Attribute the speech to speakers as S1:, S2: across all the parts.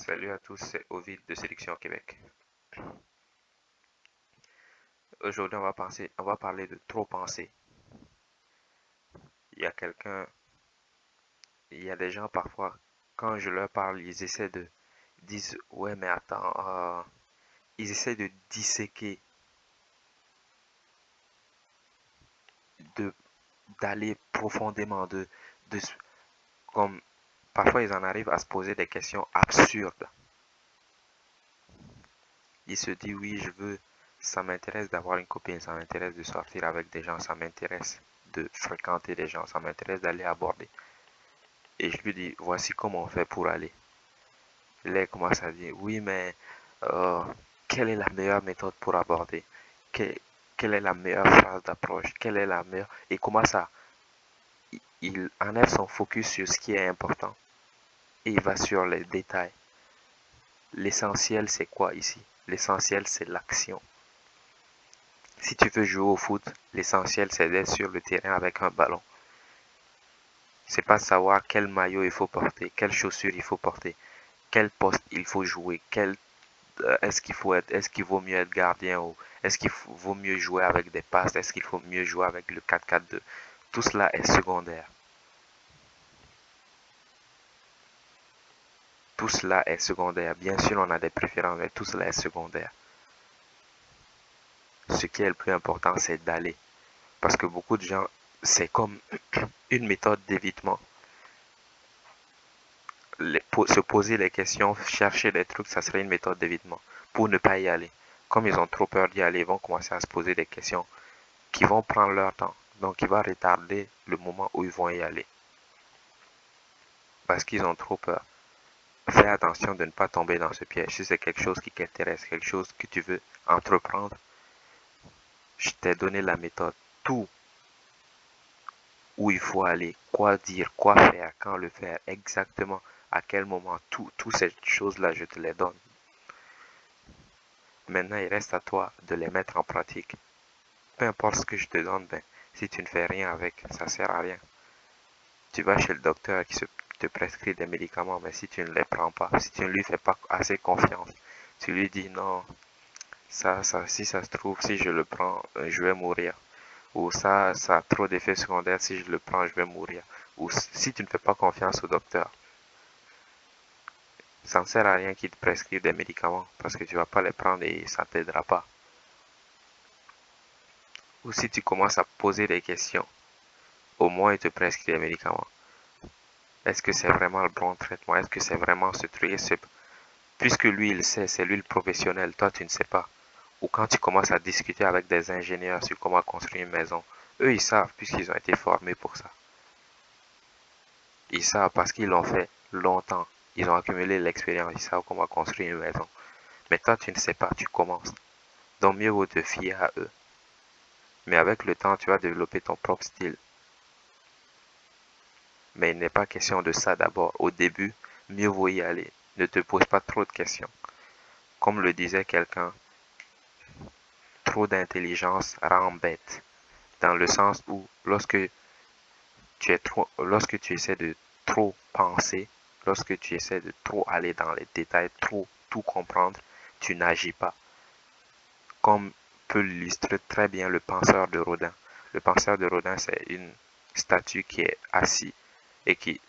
S1: Salut à tous, c'est Ovid de Sélection Québec. Aujourd'hui, on va parler de trop penser. Il y a quelqu'un, il y a des gens parfois, quand je leur parle, disent, ouais, mais attends, ils essaient de disséquer, de, d'aller profondément, de, comme, parfois ils en arrivent à se poser des questions absurdes. Ils se disent, oui, ça m'intéresse d'avoir une copine, ça m'intéresse de sortir avec des gens, ça m'intéresse de fréquenter des gens, ça m'intéresse d'aller aborder. Et je lui dis, voici comment on fait pour aller. Là, il commence à dire, oui, mais euh, quelle est la meilleure méthode pour aborder? Que- Quelle est la meilleure phrase d'approche? Quelle est la meilleure... Et commence à... Il enlève son focus sur ce qui est important et il va sur les détails. L'essentiel, c'est quoi ici? L'essentiel, c'est l'action. Si tu veux jouer au foot, l'essentiel, c'est d'être sur le terrain avec un ballon. C'est pas savoir quel maillot il faut porter, quelles chaussures il faut porter, quel poste il faut jouer, est-ce qu'il vaut mieux être gardien ou est-ce qu'il vaut mieux jouer avec des passes, est-ce qu'il faut mieux jouer avec le 4-4-2. Tout cela est secondaire. Tout cela est secondaire. Bien sûr, on a des préférences, mais tout cela est secondaire. Ce qui est le plus important, c'est d'aller. Parce que beaucoup de gens, c'est comme une méthode d'évitement. Se poser les questions, chercher des trucs, ça serait une méthode d'évitement pour ne pas y aller. Comme ils ont trop peur d'y aller, ils vont commencer à se poser des questions qui vont prendre leur temps. Donc, il va retarder le moment où ils vont y aller. Parce qu'ils ont trop peur. Fais attention de ne pas tomber dans ce piège. Si c'est quelque chose qui t'intéresse, quelque chose que tu veux entreprendre, je t'ai donné la méthode. Tout où il faut aller, quoi dire, quoi faire, quand le faire, exactement, à quel moment, toutes ces choses-là, je te les donne. Maintenant, il reste à toi de les mettre en pratique. Peu importe ce que je te donne, ben, si tu ne fais rien avec, ça sert à rien. Tu vas chez le docteur qui te prescrit des médicaments, mais si tu ne les prends pas, si tu ne lui fais pas assez confiance, tu lui dis non, si ça se trouve, si je le prends, je vais mourir. Ou ça a trop d'effets secondaires, si je le prends, je vais mourir. Ou si tu ne fais pas confiance au docteur, ça ne sert à rien qu'il te prescrive des médicaments parce que tu vas pas les prendre et ça t'aidera pas. Ou si tu commences à poser des questions, au moins il te prescrit des médicaments. Est-ce que c'est vraiment le bon traitement? Est-ce que c'est vraiment ce truc? Puisque lui, il sait, c'est lui le professionnel, toi, tu ne sais pas. Ou quand tu commences à discuter avec des ingénieurs sur comment construire une maison, eux, ils savent, puisqu'ils ont été formés pour ça. Ils savent parce qu'ils l'ont fait longtemps. Ils ont accumulé l'expérience, ils savent comment construire une maison. Mais toi, tu ne sais pas, tu commences. Donc, mieux vaut te fier à eux. Mais avec le temps, tu vas développer ton propre style. Mais il n'est pas question de ça d'abord. Au début, mieux vaut y aller. Ne te pose pas trop de questions. Comme le disait quelqu'un, trop d'intelligence rend bête. Dans le sens où lorsque tu essaies de trop penser, lorsque tu essaies de trop aller dans les détails, trop tout comprendre, tu n'agis pas. Comme peut l'illustrer très bien le penseur de Rodin. Le penseur de Rodin, c'est une statue qui est assise et qui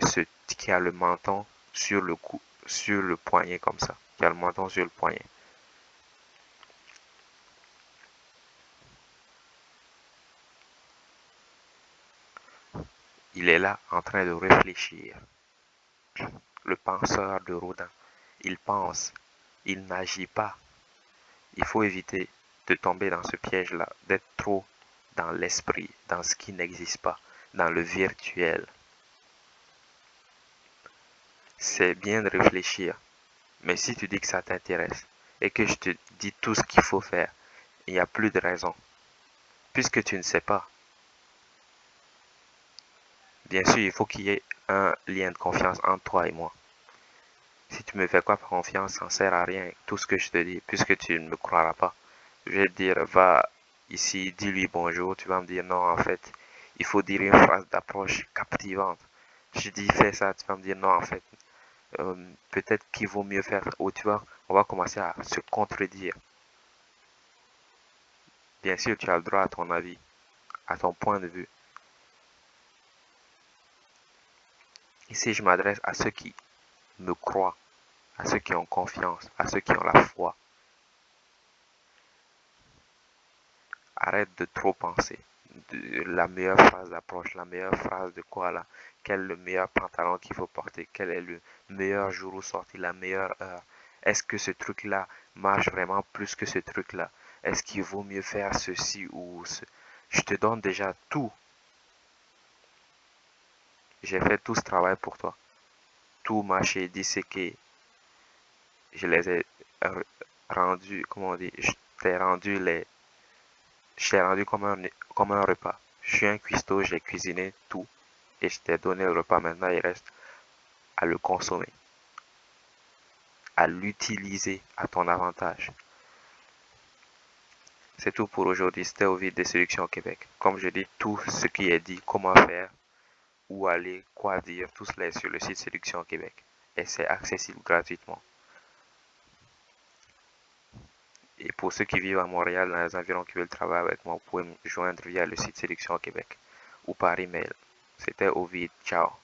S1: a le menton sur le cou, sur le poignet comme ça, qui a le menton sur le poignet. Il est là en train de réfléchir. Le penseur de Rodin, il pense, il n'agit pas. Il faut éviter de tomber dans ce piège-là, d'être trop dans l'esprit, dans ce qui n'existe pas, dans le virtuel. C'est bien de réfléchir, mais si tu dis que ça t'intéresse et que je te dis tout ce qu'il faut faire, il n'y a plus de raison. Puisque tu ne sais pas, bien sûr, il faut qu'il y ait un lien de confiance entre toi et moi. Si tu me fais pas confiance, ça ne sert à rien, tout ce que je te dis, puisque tu ne me croiras pas. Je vais te dire, va ici, dis-lui bonjour, tu vas me dire non, en fait, il faut dire une phrase d'approche captivante. Je dis, fais ça, tu vas me dire non, en fait, peut-être qu'il vaut mieux faire, ou tu vois, on va commencer à se contredire. Bien sûr, tu as le droit à ton avis, à ton point de vue. Ici, je m'adresse à ceux qui me croient, à ceux qui ont confiance, à ceux qui ont la foi. Arrête de trop penser. La meilleure phrase d'approche, la meilleure phrase de quoi là, quel est le meilleur pantalon qu'il faut porter, quel est le meilleur jour où sortir, la meilleure heure. Est-ce que ce truc-là marche vraiment plus que ce truc-là? Est-ce qu'il vaut mieux faire ceci ou ce? Je te donne déjà tout. J'ai fait tout ce travail pour toi. Tout mâché, disséqué. Je les ai rendus, comment on dit, je t'ai rendu comme un repas. Je suis un cuistot, j'ai cuisiné tout et je t'ai donné le repas. Maintenant, il reste à le consommer, à l'utiliser à ton avantage. C'est tout pour aujourd'hui. C'était Ovid des Séductions au Québec. Comme je dis, tout ce qui est dit, comment faire, où aller, quoi dire, tout cela est sur le site Séduction au Québec. Et c'est accessible gratuitement. Et pour ceux qui vivent à Montréal, dans les environs, qui veulent travailler avec moi, vous pouvez me joindre via le site Séduction au Québec ou par email. C'était Ovid. Ciao.